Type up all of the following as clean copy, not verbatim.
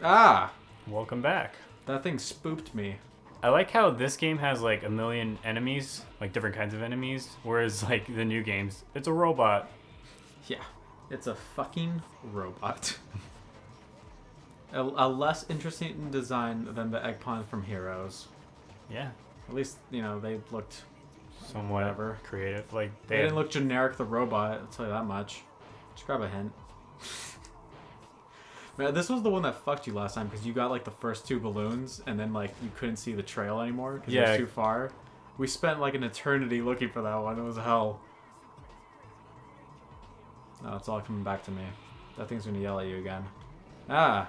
Ah! Welcome back. That thing spooked me. I like how this game has like a million enemies, like different kinds of enemies, whereas like the new games, it's a robot. Yeah. It's a fucking robot. a less interesting design than the Eggplant from Heroes. Yeah. At least, you know, they looked Somewhat whatever. creative. Like They didn't look generic, the robot, I'll tell you that much. Just grab a hint. Man, this was the one that fucked you last time because you got like the first two balloons and then like you couldn't see the trail anymore because it was too far. We spent like an eternity looking for that one. It was hell. No, it's all coming back to me. That thing's gonna yell at you again. Ah!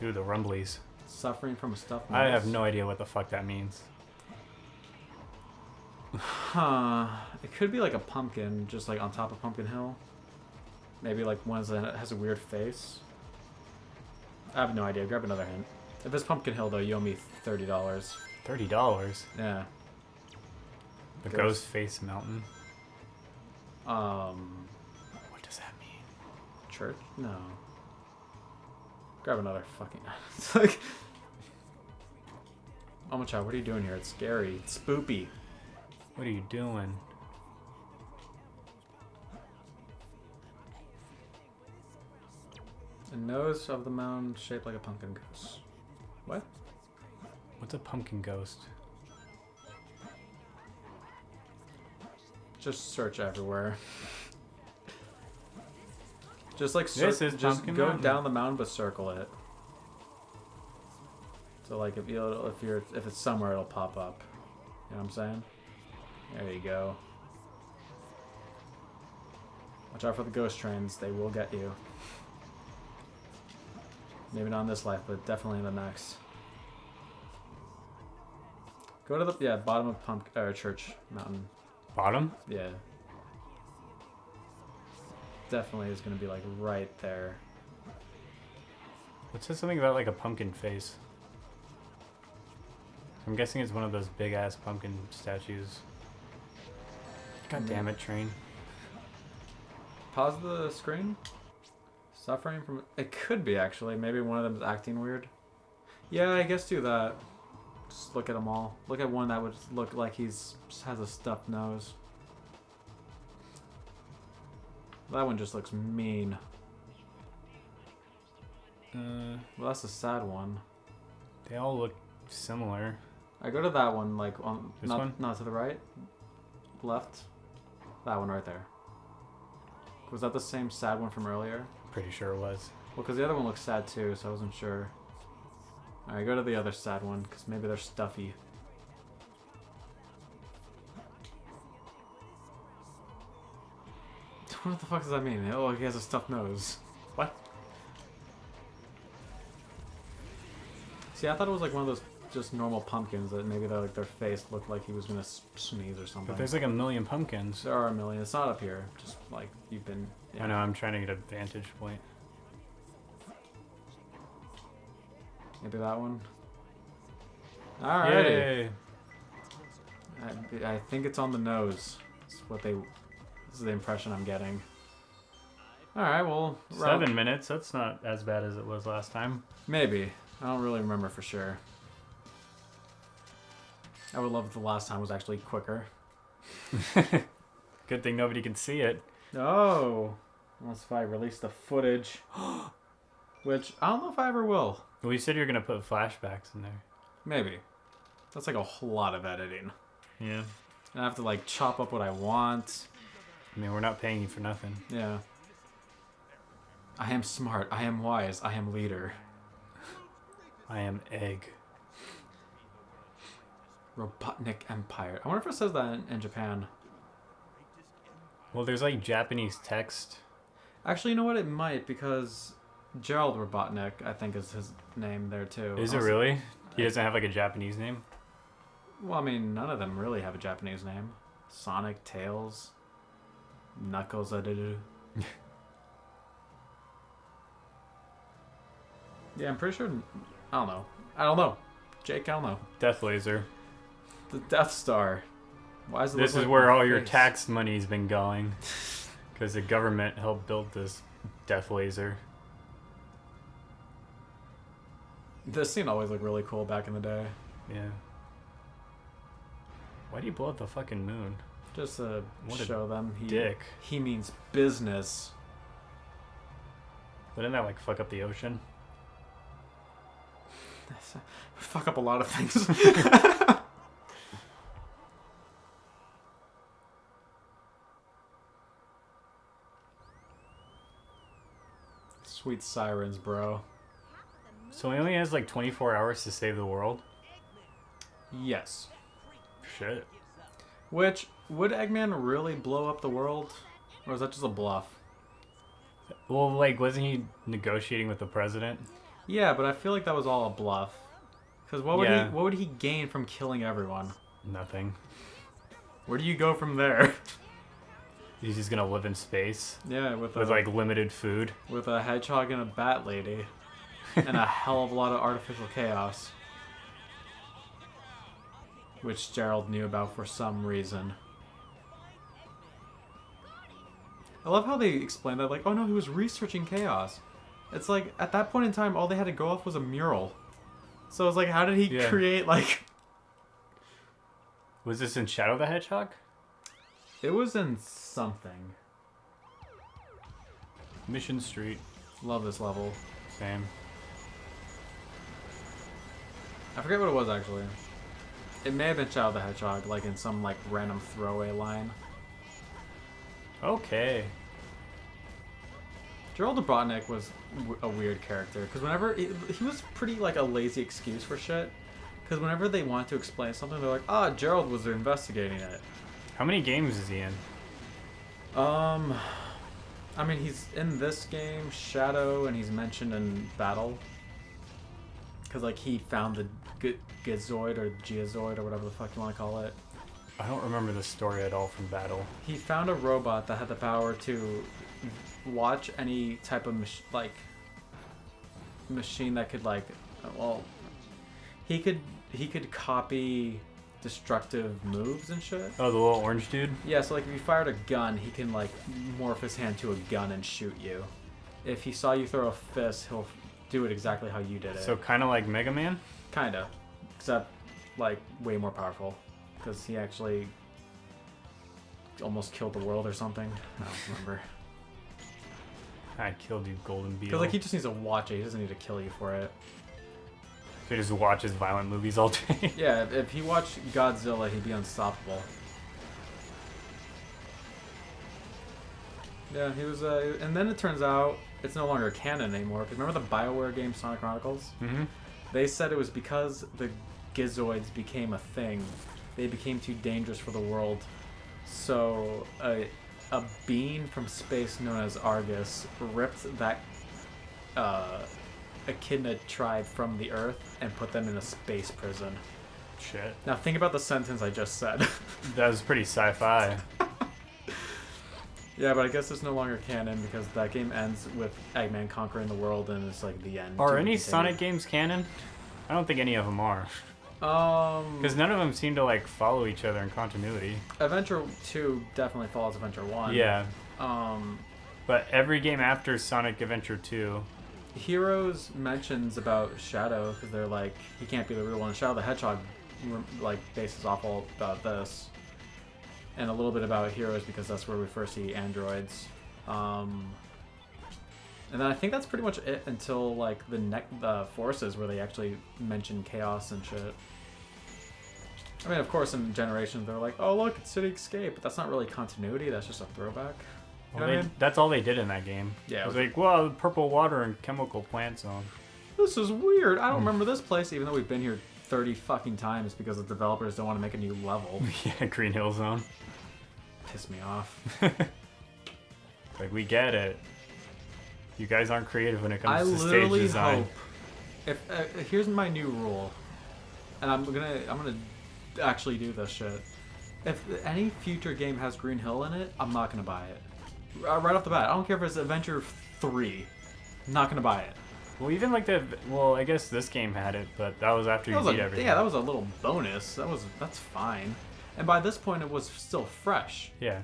Dude, the rumblies. Suffering from a stuffed I nose. have no idea what the fuck that means. Huh. It could be like a pumpkin, just like on top of Pumpkin Hill. Maybe like one that has a weird face. I have no idea. Grab another hint. If it's Pumpkin Hill, though, you owe me $30. $30? Yeah. The Ghost Face Mountain. What does that mean? Church? No. Grab another fucking... It's like... Oh my god, what are you doing here? It's scary. It's spoopy. What are you doing? A nose of the mound shaped like a pumpkin goose. What? What's a pumpkin ghost? Just search everywhere. Just like This is just Pumpkin go Mountain. down the mountain but circle it. So like if it's somewhere it'll pop up. You know what I'm saying? There you go. Watch out for the ghost trains, they will get you. Maybe not in this life, but definitely in the next. Go to the bottom of Church Mountain. Bottom? Yeah. Definitely is gonna be like right there. It says something about like a pumpkin face. I'm guessing it's one of those big ass pumpkin statues. God damn it, train. Pause the screen. Suffering from... It could be, actually. Maybe one of them is acting weird. Yeah, I guess do that. Just look at them all. Look at one that would look like has a stuffed nose. That one just looks mean. Well, that's a sad one. They all look similar. I go to that one, like, on... This not, one? Not to the right. Left. That one right there. Was that the same sad one from earlier? Pretty sure it was. Well, because the other one looks sad too, so I wasn't sure. Alright, go to the other sad one, because maybe they're stuffy. What the fuck does that mean? Oh, he has a stuffed nose. What? See, I thought it was like one of those just normal pumpkins that maybe like their face looked like he was gonna sneeze or something. But there's like a million pumpkins. There are a million. It's not up here. Just like you've been... I know, I'm trying to get a vantage point. Maybe that one. Alrighty. Yay! I think it's on the nose. This is the impression I'm getting. Alright, well... 7 minutes, that's not as bad as it was last time. Maybe. I don't really remember for sure. I would love if the last time was actually quicker. Good thing nobody can see it. Oh! Unless if I release the footage. Which, I don't know if I ever will. Well, you said you were going to put flashbacks in there. Maybe. That's like a whole lot of editing. Yeah. And I have to like chop up what I want. I mean, we're not paying you for nothing. Yeah. I am smart. I am wise. I am leader. I am egg. Robotnik Empire. I wonder if it says that in Japan. Well, there's like Japanese text. Actually, you know what? It might, because Gerald Robotnik, I think, is his name there too. Is it really? He doesn't have like a Japanese name? Well, I mean, none of them really have a Japanese name. Sonic, Tails, Knuckles, Yeah, I'm pretty sure... I don't know. Jake, I don't know. Death Laser. The Death Star. Why is it This look is like where my all your face? tax money's been going. Because the government helped build this Death Laser. This scene always looked really cool back in the day. Yeah. Why do you blow up the fucking moon? Just to What a show them dick. he means business. Wouldn't that like fuck up the ocean? Fuck up a lot of things. Sweet sirens, bro. So he only has like 24 hours to save the world? Yes. Shit. Which, would Eggman really blow up the world? Or is that just a bluff? Well, like, wasn't he negotiating with the president? Yeah, but I feel like that was all a bluff. Because what would he gain from killing everyone? Nothing. Where do you go from there? He's just gonna live in space Yeah, with like limited food. with a hedgehog and a bat lady. And a hell of a lot of artificial chaos. Which Gerald knew about for some reason. I love how they explained that, like, oh no, he was researching chaos. It's like, at that point in time, all they had to go off was a mural. So it's like, how did he create, like... Was this in Shadow the Hedgehog? It was in something. Mission Street. Love this level. Same. I forget what it was, actually. It may have been Shadow the Hedgehog, like in some, like, random throwaway line. Okay. Gerald Dobotnik was a weird character, because whenever... He was pretty, like, a lazy excuse for shit. Because whenever they want to explain something, they're like, ah, Gerald was investigating it. How many games is he in? I mean, he's in this game, Shadow, and he's mentioned in Battle. Because, like, he found the Gizoid or Geozoid or whatever the fuck you want to call it. I don't remember the story at all from Battle. He found a robot that had the power to watch any type of machine that could, like, well, he could copy destructive moves and shit. Oh, the little orange dude? Yeah, so like if you fired a gun, he can like morph his hand to a gun and shoot you. If he saw you throw a fist, he'll do it exactly how you did it. So kind of like Mega Man? Kinda. Except like way more powerful. Because he actually almost killed the world or something. I don't remember. I killed you, Golden Beetle. Because like he just needs to watch it, he doesn't need to kill you for it. So he just watches violent movies all day. Yeah, if he watched Godzilla, he'd be unstoppable. Yeah, he was, and then it turns out it's no longer canon anymore. Because remember the BioWare game Sonic Chronicles? Mm-hmm. They said it was because the Gizoids became a thing. They became too dangerous for the world. So a being from space known as Argus ripped that Echidna tribe from the Earth and put them in a space prison. Shit. Now think about the sentence I just said. That was pretty sci-fi. Yeah, but I guess it's no longer canon because that game ends with Eggman conquering the world and it's like the end. Are any Sonic games canon? I don't think any of them are. Because none of them seem to like follow each other in continuity. Adventure 2 definitely follows Adventure 1. Yeah. But every game after Sonic Adventure 2... Heroes mentions about Shadow because they're like, he can't be the real one. Shadow the Hedgehog like bases off all about this. And a little bit about Heroes because that's where we first see androids. And then I think that's pretty much it until like the Forces where they actually mention chaos and shit. I mean, of course, in Generations they're like, oh look, it's City Escape, but that's not really continuity. That's just a throwback. You know what I mean? That's all they did in that game. Yeah, it was like, well, purple water and chemical plant zone. This is weird. I don't remember this place, even though we've been here 30 fucking times because the developers don't want to make a new level. Yeah, Green Hill Zone. Piss me off. Like, we get it. You guys aren't creative when it comes to stage literally design. hope. If here's my new rule, and I'm gonna actually do this shit. If any future game has Green Hill in it, I'm not gonna buy it. Right off the bat, I don't care if it's Adventure 3. I'm not gonna buy it. Well, even like well, I guess this game had it, but that was after you beat everything. Yeah, that was a little bonus. That's fine. And by this point, it was still fresh. Yeah.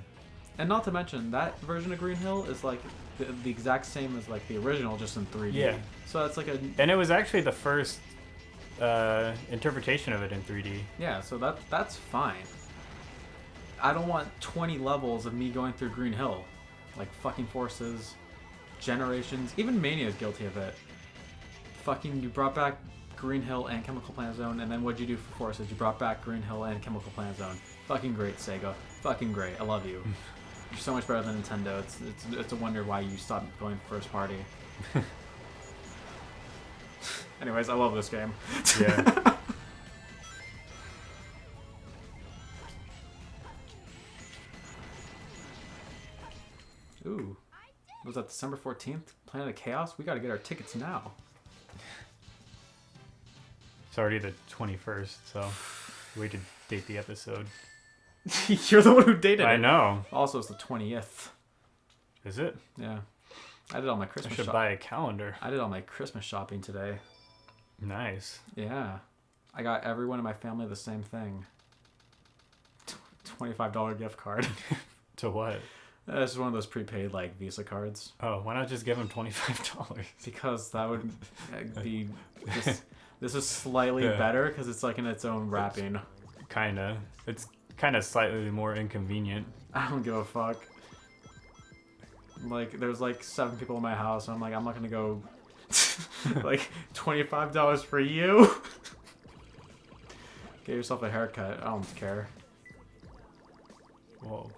And not to mention, that version of Green Hill is like the exact same as like the original, just in 3D. Yeah. So that's like And it was actually the first interpretation of it in 3D. Yeah, so that's fine. I don't want 20 levels of me going through Green Hill. Like fucking Forces, Generations, even Mania is guilty of it. Fucking, you brought back Green Hill and Chemical Plant Zone, and then what'd you do for Forces? You brought back Green Hill and Chemical Plant Zone. Fucking great, Sega. Fucking great. I love you. You're so much better than Nintendo. It's a wonder why you stopped going first party. Anyways, I love this game. Yeah. Ooh. Was that December 14th? Planet of Chaos? We gotta get our tickets now. It's already the 21st, so we could date the episode. You're the one who dated it. I know. Also, it's the 20th. Is it? Yeah. I did all my I Christmas should buy a calendar. I did all my Christmas shopping today. Nice. Yeah. I got everyone in my family the same thing. $25 gift card. To what? This is one of those prepaid like Visa cards. Oh, why not just give them $25? Because that would be... This is slightly better because it's like in its own wrapping. Kinda. It's kind of slightly more inconvenient. I don't give a fuck. Like, there's like 7 people in my house, and I'm like, I'm not gonna go... like, $25 for you? Get yourself a haircut. I don't care. Whoa.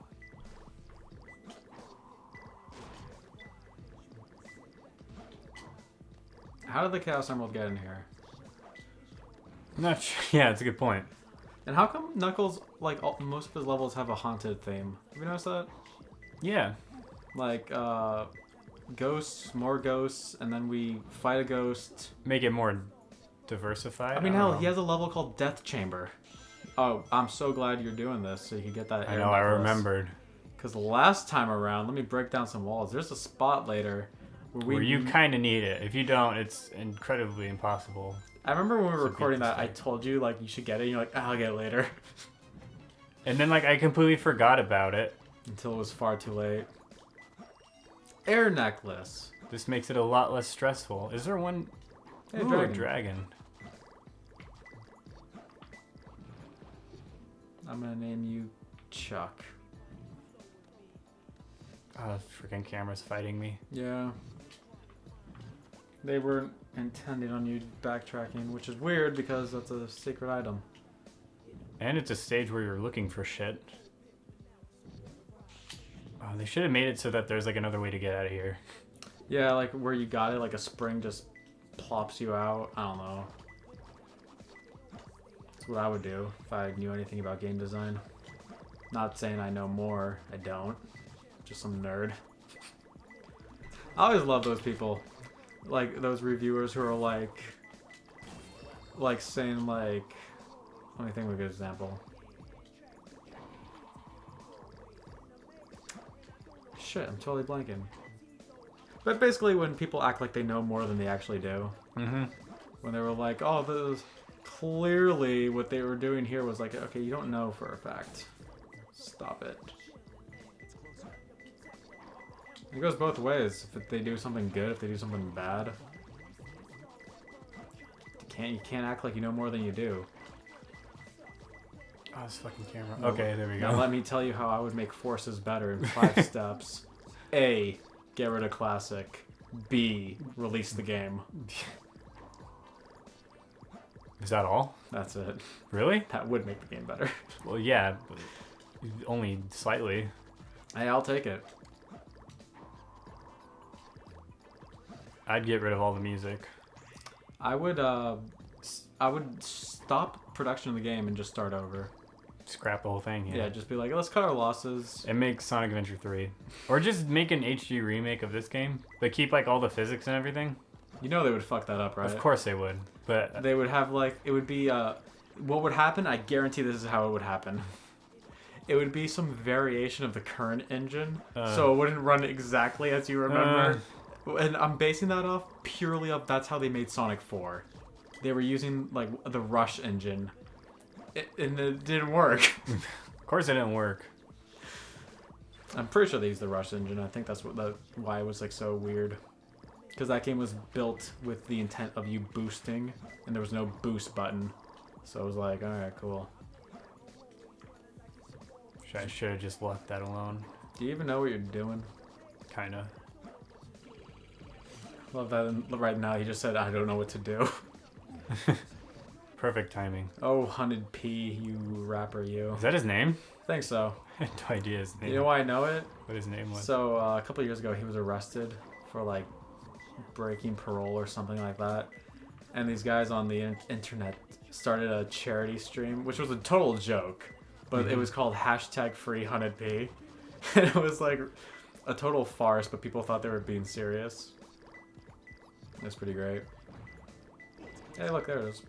How did the Chaos Emerald get in here? Not sure. Yeah, it's a good point. And how come Knuckles, like, most of his levels have a haunted theme? Have you noticed that? Yeah. Like, ghosts, more ghosts, and then we fight a ghost. Make it more diversified. I mean, hell, he has a level called Death Chamber. Oh, I'm so glad you're doing this so you can get that. I know, I remembered. Because last time around, let me break down some walls. There's a spot later where you kind of need it. If you don't, it's incredibly impossible. I remember when we were recording that, I told you, like, you should get it, and you're like, I'll get it later. And then, like, I completely forgot about it. Until it was far too late. Air necklace. This makes it a lot less stressful. Is there one? Hey, Ooh, dragon. a dragon. I'm gonna name you Chuck. Oh, freaking camera's fighting me. Yeah. They weren't intending on you backtracking, which is weird because that's a secret item. And it's a stage where you're looking for shit. Oh, they should have made it so that there's like another way to get out of here. Yeah, like where you got it, like a spring just plops you out. I don't know. That's what I would do if I knew anything about game design. Not saying I know more. I don't. Just some nerd. I always love those people. Like those reviewers who are like saying like, let me think of a good example. Shit, I'm totally blanking. But basically when people act like they know more than they actually do. Mm-hmm. When they were like, oh, this clearly what they were doing here was like, okay, you don't know for a fact. Stop it. It goes both ways. If they do something good, if they do something bad. You can't act like you know more than you do. Oh, this fucking camera. Okay, there we go. Now let me tell you how I would make Forces better in 5 steps. A, get rid of Classic. B, release the game. Is that all? That's it. Really? That would make the game better. Well, yeah, but only slightly. Hey, I'll take it. I'd get rid of all the music. I would stop production of the game and just start over. Scrap the whole thing, Yeah, just be like, let's cut our losses. And make Sonic Adventure 3. Or just make an HD remake of this game, but keep like all the physics and everything. You know they would fuck that up, right? Of course they would. But they would have like, it would be, what would happen, I guarantee this is how it would happen. It would be some variation of the current engine, so it wouldn't run exactly as you remember. And I'm basing that off purely of that's how they made Sonic 4. They were using like the Rush engine, and it didn't work. Of course it didn't work. I'm pretty sure they used the Rush engine. I think that's why it was like so weird. Because that game was built with the intent of you boosting, and there was no boost button. So I was like, alright, cool. I should have just left that alone. Do you even know what you're doing? Kinda. Love that right now. He just said, I don't know what to do. Perfect timing. Oh, Hunted P, you rapper, you. Is that his name? I think so. I had no idea his name. You know why I know it? What his name was. So, a couple years ago, he was arrested for, like, breaking parole or something like that. And these guys on the internet started a charity stream, which was a total joke. But it was called #FreeHuntedP. And it was, like, a total farce, but people thought they were being serious. That's pretty great. Hey, look, there it is.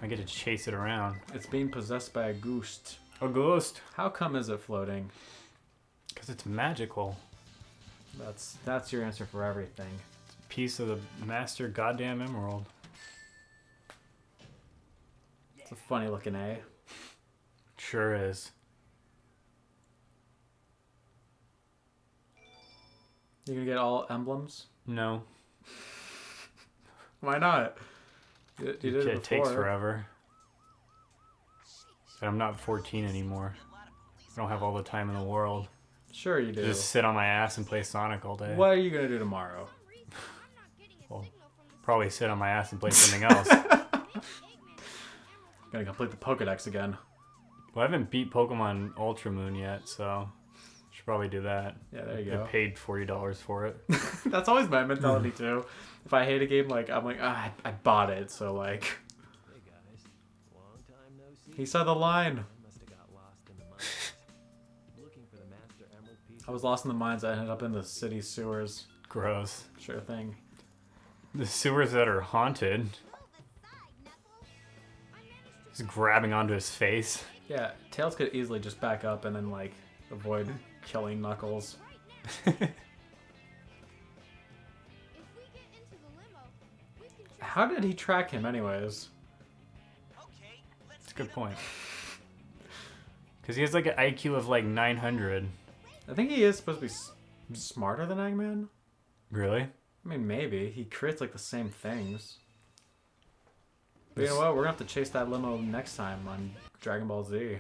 I get to chase it around. It's being possessed by a ghost. A ghost. How come is it floating? Because it's magical. That's your answer for everything. It's a piece of the master goddamn emerald. It's a funny looking A. Sure is. You gonna get all emblems? No. Why not? You did it before. Takes forever. And I'm not 14 anymore. I don't have all the time in the world. Sure you do. Just sit on my ass and play Sonic all day. What are you gonna do tomorrow? Well, probably sit on my ass and play something else. Gonna complete the Pokedex again. Well, I haven't beat Pokemon Ultra Moon yet, so should probably do that. Yeah, there you I go. paid $40 for it. That's always my mentality too. If I hate a game, like I'm like, I bought it, so like. Hey guys, long time no see. He saw the line. I must have got lost in the mines. Looking for the Master Emerald piece. I was lost in the mines. I ended up in the city sewers. Gross. Sure thing. The sewers that are haunted. Just grabbing onto his face. Yeah, Tails could easily just back up and then like avoid killing Knuckles. How did he track him anyways? That's a good point. Because he has like an IQ of like 900. I think he is supposed to be smarter than Eggman. Really? I mean, maybe. He creates like the same things. But you know what? We're gonna have to chase that limo next time on Dragon Ball Z.